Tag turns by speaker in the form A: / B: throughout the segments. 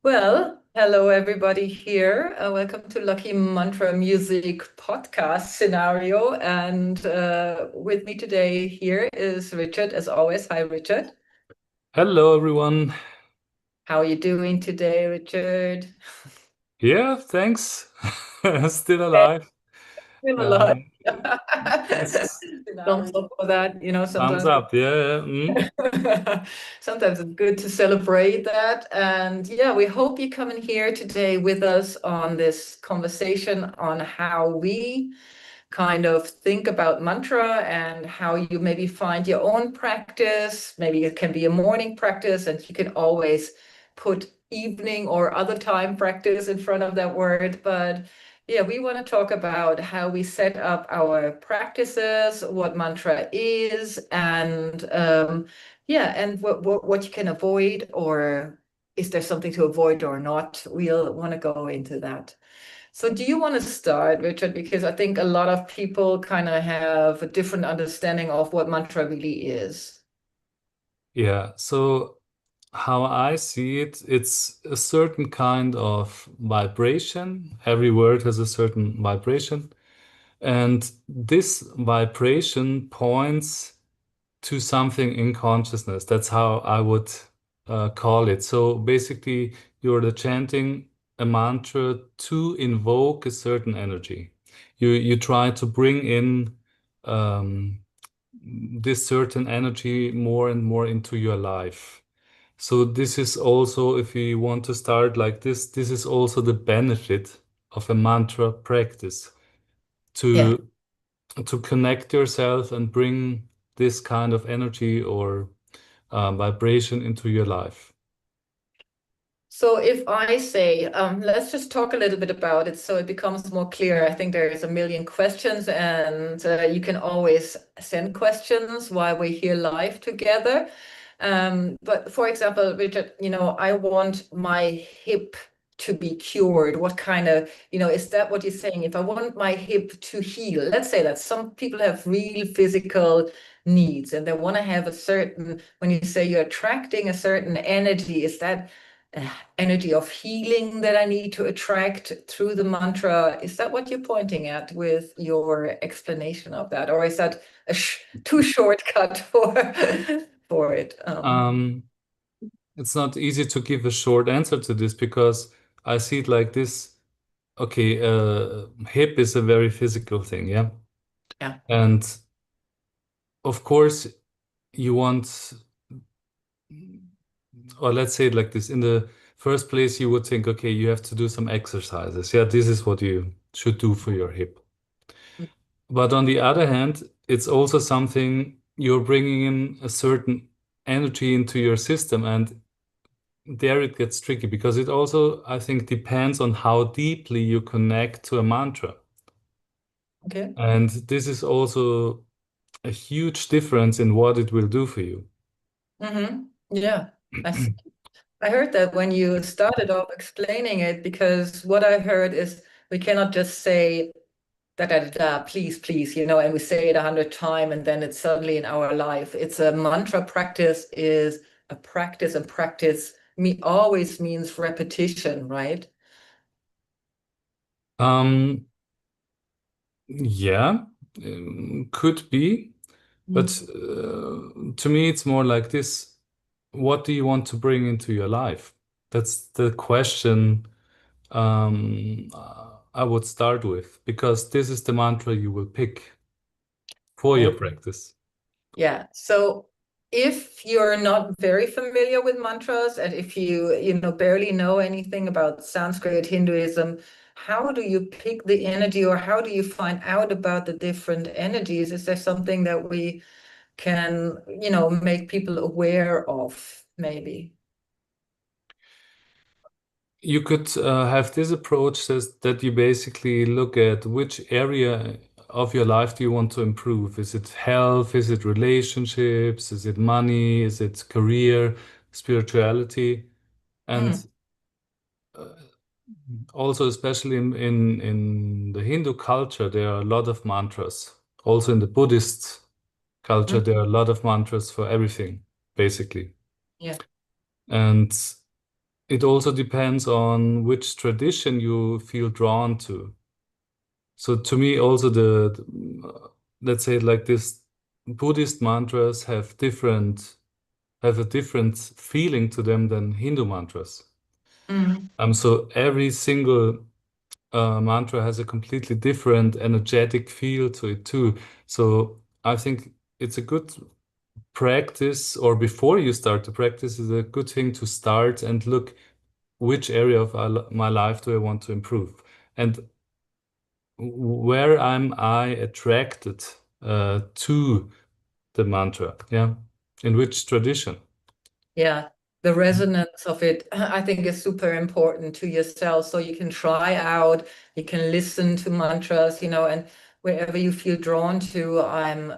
A: Hello everybody here. Welcome to Lucky Mantra Music podcast scenario. And with me today here is Richard, as always. Hi, Richard.
B: Hello, everyone.
A: How are you doing today, Richard?
B: Yeah, thanks. Still alive.
A: Still alive.
B: Uh, this
A: Thumbs up for that.
B: thumbs
A: Sometimes
B: up. Yeah.
A: sometimes it's good to celebrate that. And yeah, we hope you come in here today with us on this conversation on how we kind of think about mantra and how you maybe find your own practice. Maybe it can be a morning practice, and you can always put evening or other time practice in front of that word. But yeah, we want to talk about how we set up our practices, what mantra is, and yeah, and what you can avoid, or is there something to avoid or not? We'll want to go into that. So do you want to start, Richard? Because I think a lot of people kind of have a different understanding of what mantra really is.
B: Yeah. So how I see it, it's a certain kind of vibration. Every word has a certain vibration. And this vibration points to something in consciousness. That's how I would call it. So basically, you're the chanting a mantra to invoke a certain energy. You try to bring in um, this certain energy more and more into your life. So this is also, if you want to start like this is also the benefit of a mantra practice
A: Yeah.
B: to connect yourself and bring this kind of energy or vibration into your life.
A: So if I say, let's just talk a little bit about it so it becomes more clear. I think there's a million questions, and you can always send questions while we're here live together. But for example, Richard, I want my hip to be cured. What kind of, is that what you're saying? If I want my hip to heal, let's say that some people have real physical needs and they want to have a certain, when you say you're attracting a certain energy, is that energy of healing that I need to attract through the mantra? Is that what you're pointing at with your explanation of that? Or is that a too shortcut for it?
B: Um, it's not easy to give a short answer to this because I see it like this. Okay, hip is a very physical thing, yeah.
A: Yeah.
B: And of course, you want, or let's say it like this. In the first place, you would think, okay, you have to do some exercises. Yeah, this is what you should do for your hip. But on the other hand, it's also something you're bringing in a certain energy into your system. And there it gets tricky because it also, I think, depends on how deeply you connect to a mantra.
A: Okay.
B: And this is also a huge difference in what it will do for you.
A: Yeah. I see. I heard that when you started off explaining it, because what I heard is we cannot just say da da da da, please, please, and we say it 100 times and then it's suddenly in our life. It's a mantra practice is a practice, and practice always means repetition, right?
B: Um, yeah, could be. But
A: Mm.
B: to me, it's more like this. What do you want to bring into your life? That's the question I would start with, because this is the mantra you will pick for your
A: Okay.
B: practice.
A: Yeah. So if you're not very familiar with mantras, and if you barely know anything about Sanskrit, Hinduism, how do you pick the energy, or how do you find out about the different energies? Is there something that we can, make people aware of, maybe?
B: You could have this approach that you basically look at which area of your life do you want to improve? Is it health? Is it relationships? Is it money? Is it career, spirituality? And
A: Mm,
B: uh, also, especially in the Hindu culture, there are a lot of mantras. Also in the Buddhist culture,
A: mm,
B: there are a lot of mantras for everything, basically.
A: yeah.
B: And it also depends on which tradition you feel drawn to. So to me, also let's say it like this, Buddhist mantras have a different feeling to them than Hindu mantras.
A: Mm.
B: So every single mantra has a completely different energetic feel to it too. So I think it's a good practice, or before you start to practice, is a good thing to start and look which area of my life do I want to improve, and where am I attracted to the mantra? Yeah, in which tradition?
A: Yeah, the resonance of it, I think, is super important to yourself. So you can try out, you can listen to mantras, and wherever you feel drawn to. I'm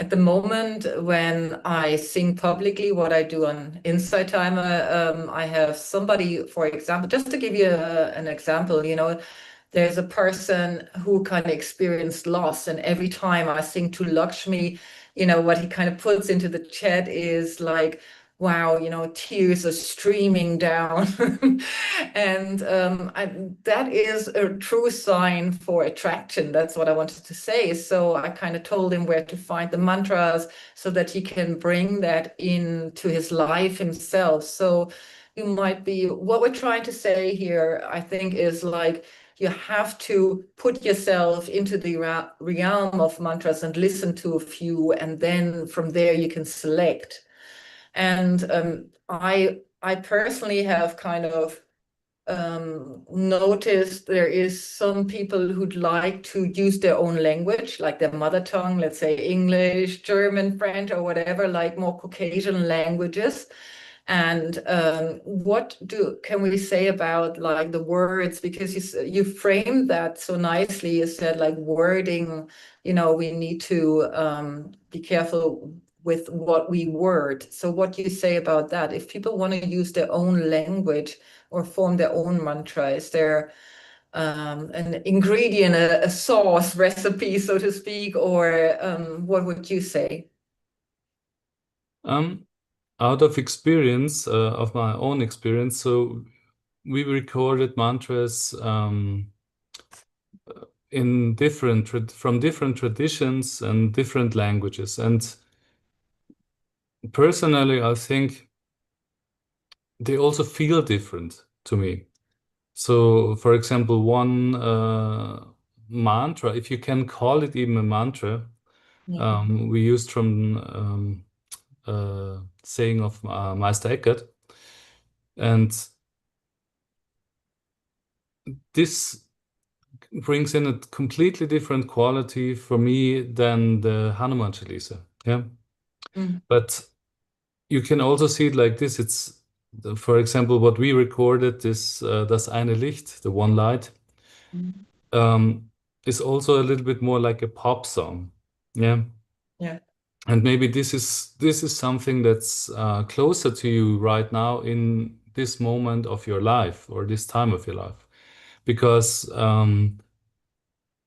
A: at the moment when I sing publicly, what I do on Insight Timer, I have somebody, for example, just to give you an example, there's a person who kind of experienced loss, and every time I sing to Lakshmi, what he kind of puts into the chat is like, wow, tears are streaming down. And that is a true sign for attraction. That's what I wanted to say. So I kind of told him where to find the mantras so that he can bring that into his life himself. So you might be, what we're trying to say here, I think, is like, you have to put yourself into the realm of mantras and listen to a few, and then from there you can select. And I personally have kind of noticed there is some people who'd like to use their own language, like their mother tongue, let's say English, German, French, or whatever, like more Caucasian languages. And what can we say about like the words? Because you framed that so nicely. You said like wording, we need to be careful with what we word. So what do you say about that? If people want to use their own language or form their own mantra, is there an ingredient, a sauce recipe, so to speak, or what would you say?
B: Um, Out of experience, of my own experience, so we recorded mantras in from different traditions and different languages. And personally, I think they also feel different to me. So, for example, one mantra, if you can call it even a mantra,
A: Yeah.
B: we used from saying of Meister Eckhart, and this brings in a completely different quality for me than the Hanuman Chalisa. Yeah,
A: Mm.
B: but you can also see it like this. For example, what we recorded, this Das eine Licht, the one light,
A: Mm.
B: um, is also a little bit more like a pop song. Yeah.
A: Yeah.
B: And maybe this is something that's closer to you right now in this moment of your life or this time of your life, because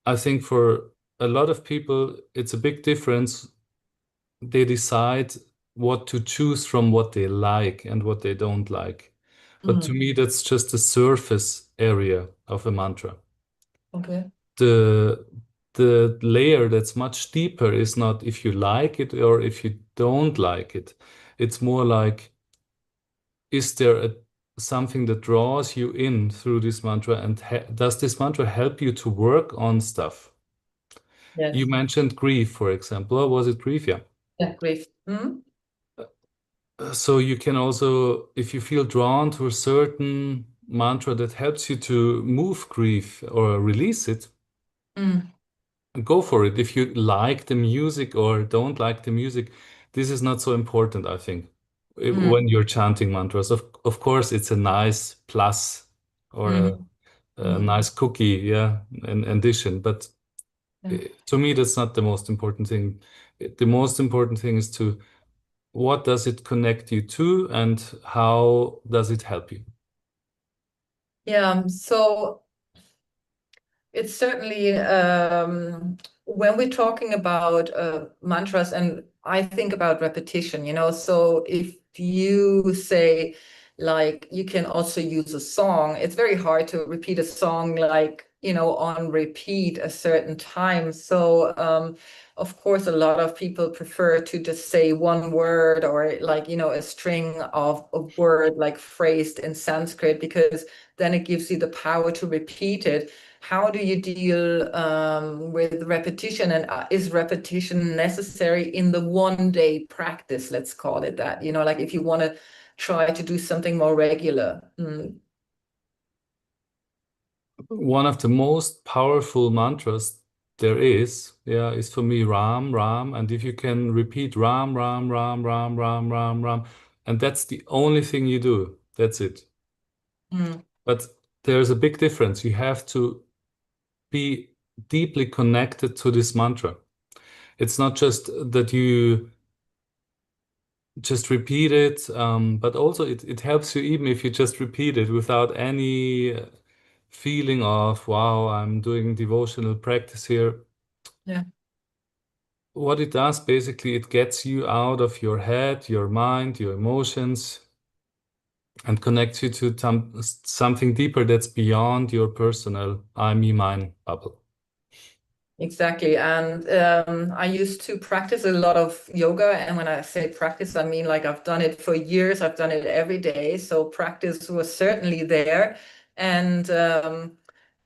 B: I think for a lot of people it's a big difference. They decide what to choose from what they like and what they don't like. But to
A: Mm.
B: me, that's just the surface area of a mantra.
A: Okay.
B: The the layer that's much deeper is not if you like it or if you don't like it. It's more like, is there something that draws you in through this mantra, and does this mantra help you to work on stuff? You
A: Yes.
B: mentioned grief, for example. Or was it grief? Yeah.
A: Yeah, grief. Mm.
B: So you can also, if you feel drawn to a certain mantra that helps you to move grief or release it,
A: Mm.
B: go for it. If you like the music or don't like the music, this is not so important, I think.
A: Mm.
B: When you're chanting mantras, of course, it's a nice plus or
A: Mm.
B: a
A: Mm.
B: nice cookie, yeah, an addition. But
A: Yeah.
B: to me, that's not the most important thing. The most important thing is to what does it connect you to and how does it help you?
A: Yeah. So it's certainly when we're talking about mantras, and I think about repetition, so if you say, like you can also use a song. It's very hard to repeat a song like, on repeat a certain time. So, of course, a lot of people prefer to just say one word or like, a string of word like phrased in Sanskrit, because then it gives you the power to repeat it. How do you deal with repetition? And is repetition necessary in the 1 day practice? Let's call it that. Like if you want to try to do something more regular.
B: One of the most powerful mantras there is, yeah, is for me Ram, Ram. And if you can repeat Ram, Ram, Ram, Ram, Ram, Ram, Ram, and that's the only thing you do, that's it.
A: Mm.
B: But there's a big difference. You have to be deeply connected to this mantra. It's not just that you just repeat it, but also it helps you even if you just repeat it without any feeling of, wow, I'm doing devotional practice here.
A: Yeah.
B: What it does, basically, it gets you out of your head, your mind, your emotions, and connects you to something deeper that's beyond your personal I, me, mine bubble.
A: Exactly. And I used to practice a lot of yoga. And when I say practice, I mean like I've done it for years. I've done it every day. So practice was certainly there. And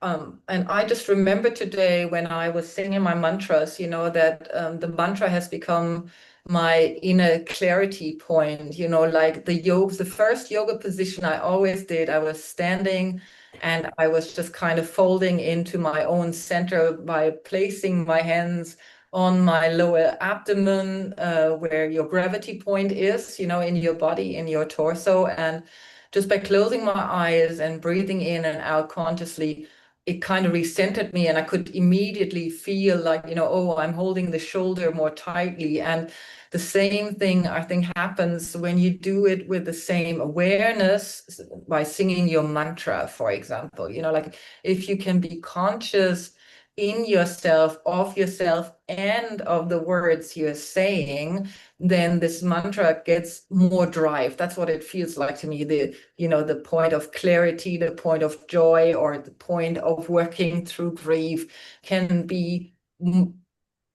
A: and I just remember today when I was singing my mantras, that the mantra has become my inner clarity point, like the first yoga position I always did, I was standing and I was just kind of folding into my own center by placing my hands on my lower abdomen, where your gravity point is, in your body, in your torso. And just by closing my eyes and breathing in and out consciously, it kind of recentered me, and I could immediately feel like, oh, I'm holding the shoulder more tightly. And the same thing I think happens when you do it with the same awareness by singing your mantra, for example. Like if you can be conscious in yourself, of yourself, and of the words you're saying, then this mantra gets more drive. That's what it feels like to me. The point of clarity, the point of joy, or the point of working through grief can be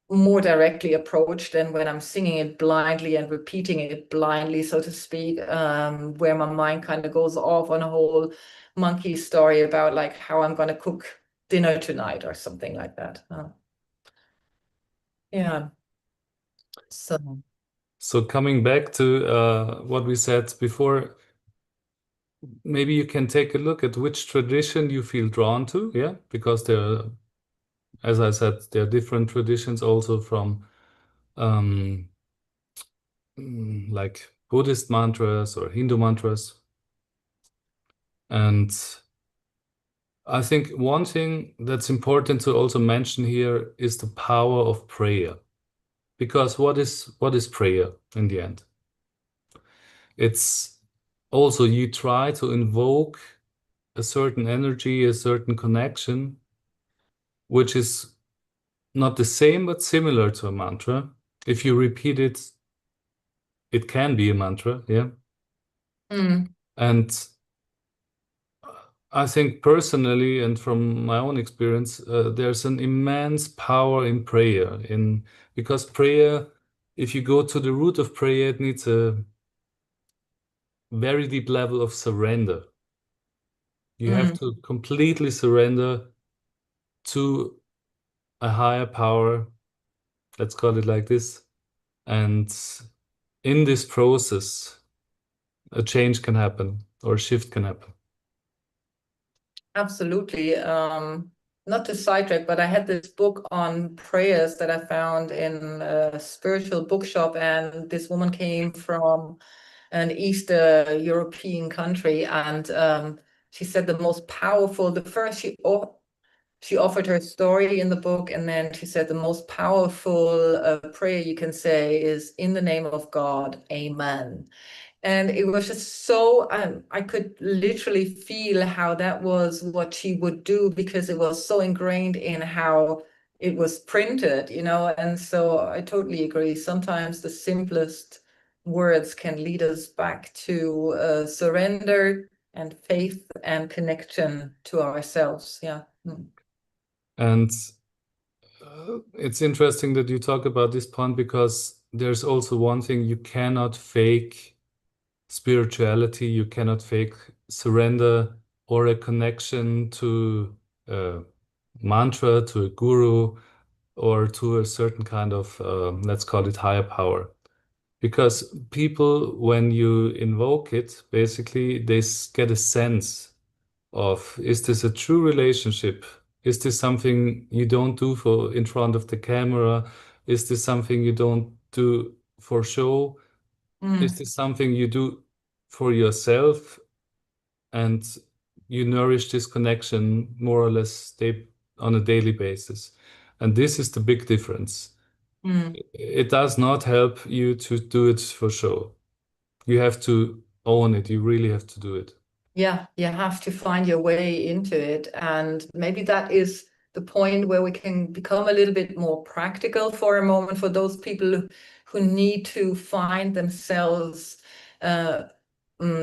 A: more directly approached than when I'm singing it blindly and repeating it blindly, so to speak, where my mind kind of goes off on a whole monkey story about like how I'm going to cook dinner tonight or something like that. Yeah. So,
B: So coming back to what we said before, maybe you can take a look at which tradition you feel drawn to, yeah, because as I said, there are different traditions also from um, like Buddhist mantras or Hindu mantras. And I think one thing that's important to also mention here is the power of prayer. Because what is prayer in the end? It's also you try to invoke a certain energy, a certain connection, which is not the same but similar to a mantra. If you repeat it, it can be a mantra, yeah.
A: mm,
B: And I think personally, and from my own experience, there's an immense power in prayer. In because prayer, if you go to the root of prayer, it needs a very deep level of surrender. You have
A: mm,
B: to completely surrender to a higher power, let's call it like this. And in this process, a change can happen or a shift can happen.
A: absolutely. Not to sidetrack, but I had this book on prayers that I found in a spiritual bookshop, and this woman came from an Eastern European country, and she said the most powerful. The first she offered her story in the book, and then she said the most powerful prayer you can say is in the name of God, Amen. And it was just so, I could literally feel how that was what she would do, because it was so ingrained in how it was printed. And so I totally agree. Sometimes the simplest words can lead us back to surrender and faith and connection to ourselves. Yeah. Mm.
B: And it's interesting that you talk about this point because there's also one thing: you cannot fake spirituality, you cannot fake surrender or a connection to a mantra, to a guru, or to a certain kind of, let's call it higher power. Because people, when you invoke it, basically get a sense of, is this a true relationship? Is this something you don't do for in front of the camera? Is this something you don't do for show? Is
A: Mm.
B: this something you do for yourself and you nourish this connection more or less on a daily basis? And this is the big difference.
A: Mm.
B: It does not help you to do it for show. You have to own it. You really have to do it.
A: Yeah, you have to find your way into it. And maybe that is the point where we can become a little bit more practical for a moment for those people who need to find themselves uh,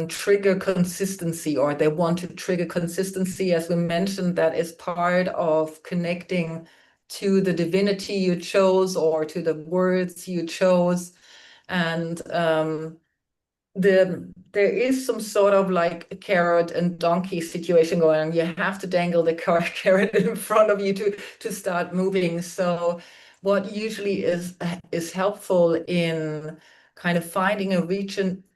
A: trigger consistency, or they want to trigger consistency. As we mentioned, that is part of connecting to the divinity you chose or to the words you chose. And there is some sort of like a carrot and donkey situation going on. You have to dangle the carrot in front of you to start moving. So what usually is helpful in kind of finding a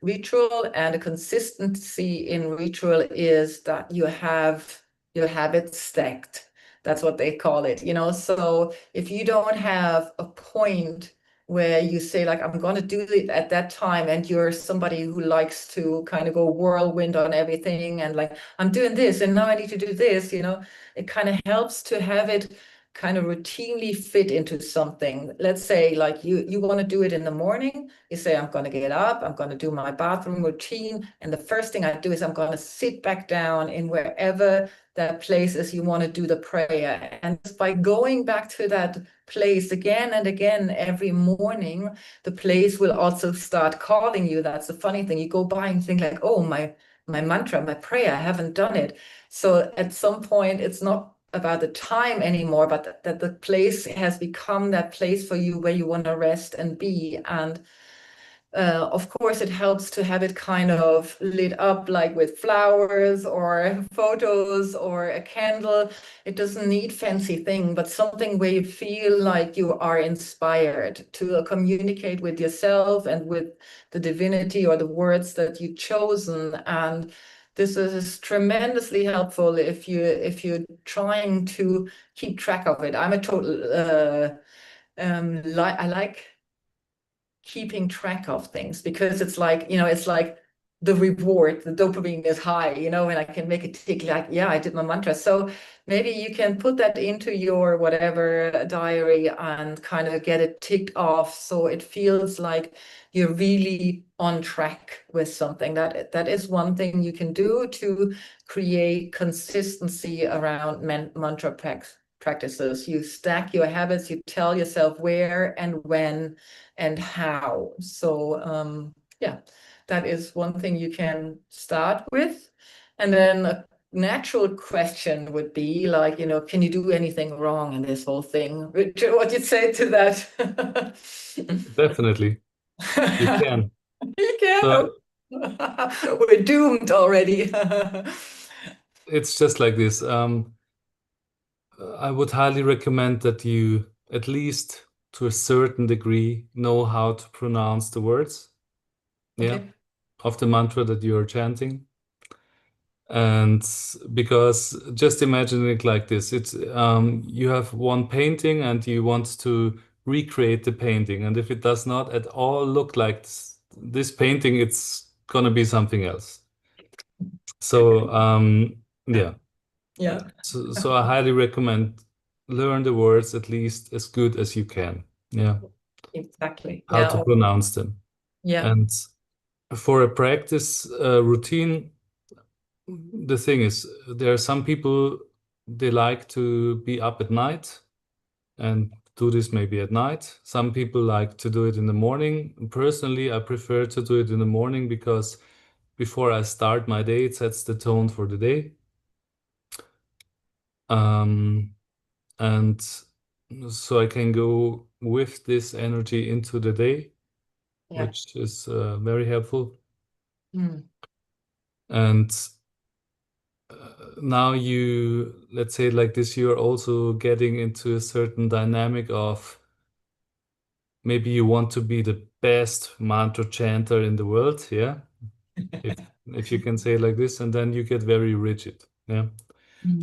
A: ritual and a consistency in ritual is that you have it stacked. That's what they call it, you know. So if you don't have a point where you say like, I'm going to do it at that time, and you're somebody who likes to kind of go whirlwind on everything and like, I'm doing this and now I need to do this, you know, it kind of helps to have it kind of routinely fit into something. Let's say like you want to do it in the morning. You say, I'm going to get up, I'm going to do my bathroom routine, and the first thing I do is I'm going to sit back down in wherever that place is you want to do the prayer. And just by going back to that place again and again every morning, the place will also start calling you. That's the funny thing. You go by and think like, oh, my mantra, my prayer, I haven't done it. So at some point, it's not about the time anymore, but that the place has become that place for you where you want to rest and be. And of course, it helps to have it kind of lit up like with flowers or photos or a candle. It doesn't need fancy thing, but something where you feel like you are inspired to communicate with yourself and with the divinity or the words that you've chosen. And this is tremendously helpful if you're trying to keep track of it. I'm a total I like keeping track of things because it's like, you know, it's like the reward, the dopamine is high, you know, and I can make it tick like, yeah, I did my mantra. So maybe you can put that into your whatever diary and kind of get it ticked off so it feels like you're really on track with something. That is one thing you can do to create consistency around mantra practices. You stack your habits, you tell yourself where and when and how. So yeah, that is one thing you can start with. And then a natural question would be like, you know, can you do anything wrong in this whole thing? Richard, what you'd say to that?
B: Definitely, you can.
A: You can.
B: So
A: We're doomed already.
B: it's just like this. I would highly recommend that you, at least to a certain degree, know how to pronounce the words, yeah,
A: Okay.
B: of the mantra that you're chanting. And because just imagine it like this, it's you have one painting and you want to recreate the painting, and if it does not at all look like this painting, it's gonna be something else. So yeah.
A: Yeah,
B: So I highly recommend learn the words at least as good as you can. Yeah,
A: exactly.
B: how to
A: Yeah.
B: pronounce them.
A: Yeah.
B: And for a practice routine, the thing is, there are some people they like to be up at night and do this maybe at night. Some people like to do it in the morning. Personally, I prefer to do it in the morning because before I start my day, it sets the tone for the day. Um, and so I can go with this energy into the day,
A: Yeah.
B: which is very helpful.
A: Mm.
B: And now let's say it like this, you're also getting into a certain dynamic of maybe you want to be the best mantra chanter in the world, yeah? If if you can say it like this, and then you get very rigid. Yeah.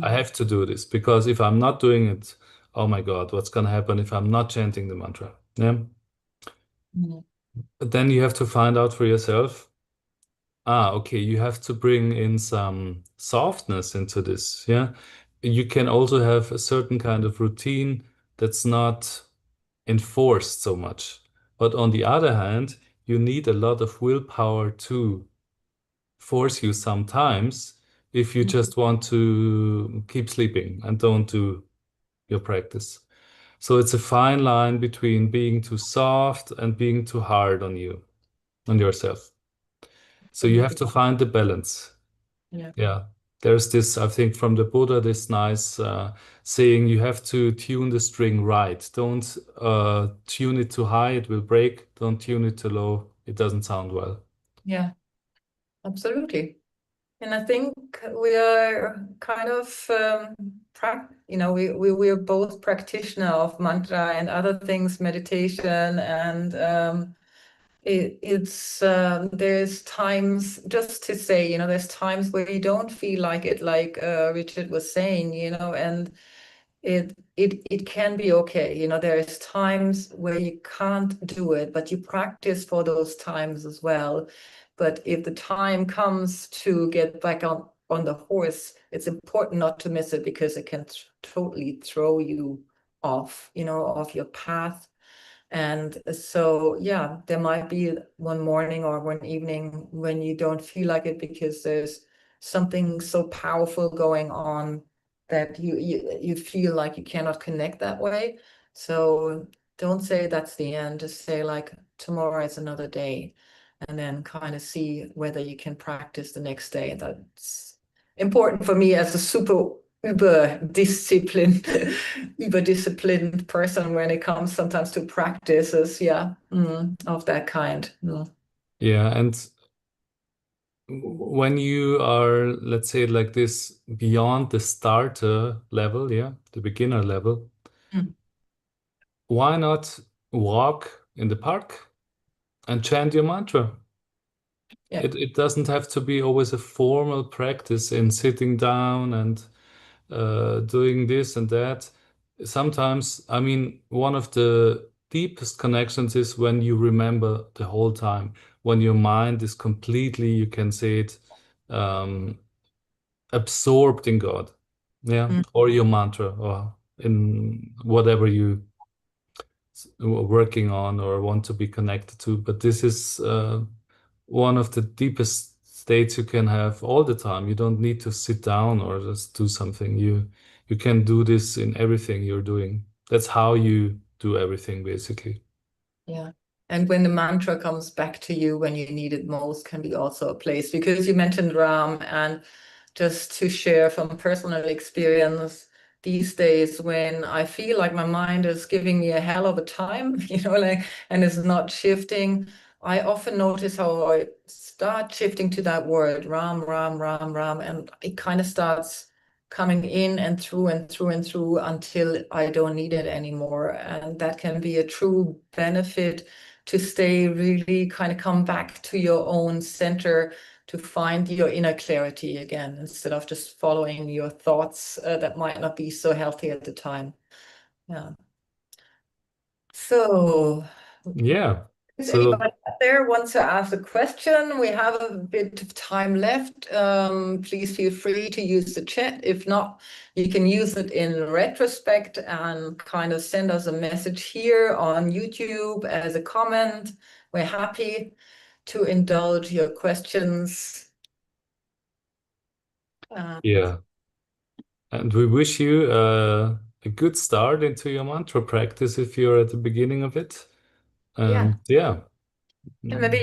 B: I
A: Mm.
B: have to do this because if I'm not doing it, oh my God, what's gonna happen if I'm not chanting the mantra? Yeah.
A: Mm.
B: But then you have to find out for yourself, okay, you have to bring in some softness into this. Yeah. You can also have a certain kind of routine that's not enforced so much. But on the other hand, you need a lot of willpower to force you sometimes if you just want to keep sleeping and don't do your practice. So it's a fine line between being too soft and being too hard on you, on yourself. So you have
A: Absolutely.
B: to find the balance.
A: Yeah.
B: Yeah. There's this, I think, from the Buddha, this nice saying, you have to tune the string right. Don't tune it too high, it will break. Don't tune it too low, it doesn't sound well.
A: Yeah. Absolutely. And I think we are kind of we are both practitioner of mantra and other things, meditation, and it's there's times, just to say, there's times where you don't feel like it, like Richard was saying, and it can be okay. There's times where you can't do it, but you practice for those times as well. But if the time comes to get back on the horse, it's important not to miss it, because it can totally throw you off, off your path. And so, yeah, there might be one morning or one evening when you don't feel like it, because there's something so powerful going on that you feel like you cannot connect that way. So don't say that's the end. Just say, like, tomorrow is another day, and then kind of see whether you can practice the next day. That's important for me as a super uber disciplined person when it comes sometimes to practices, yeah, of that kind. Mm.
B: Yeah. And when you are, let's say, like this, beyond the starter level, yeah, the beginner level,
A: Mm.
B: why not walk in the park and chant your mantra?
A: Yeah.
B: It doesn't have to be always a formal practice in sitting down and doing this and that. Sometimes, I mean, one of the deepest connections is when you remember the whole time, when your mind is completely, you can say it, um, absorbed in God, yeah,
A: Mm.
B: or your mantra, or in whatever you working on or want to be connected to. But this is one of the deepest states you can have all the time. You don't need to sit down or just do something. You can do this in everything you're doing. That's how you do everything, basically.
A: Yeah. And when the mantra comes back to you when you need it most, can be also a place, because you mentioned Ram, and just to share from personal experience, these days when I feel like my mind is giving me a hell of a time, like, and is not shifting, I often notice how I start shifting to that word, Ram, Ram, Ram, Ram, and it kind of starts coming in and through and through and through until I don't need it anymore. And that can be a true benefit, to stay really kind of come back to your own center, to find your inner clarity again, instead of just following your thoughts that might not be so healthy at the time. Yeah. So,
B: Yeah.
A: if
B: So
A: anybody out there wants to ask a question, we have a bit of time left. Please feel free to use the chat. If not, you can use it in retrospect and kind of send us a message here on YouTube as a comment. We're happy to indulge your questions. Uh,
B: yeah, and we wish you a good start into your mantra practice if you're at the beginning of it.
A: Yeah.
B: And yeah.
A: And maybe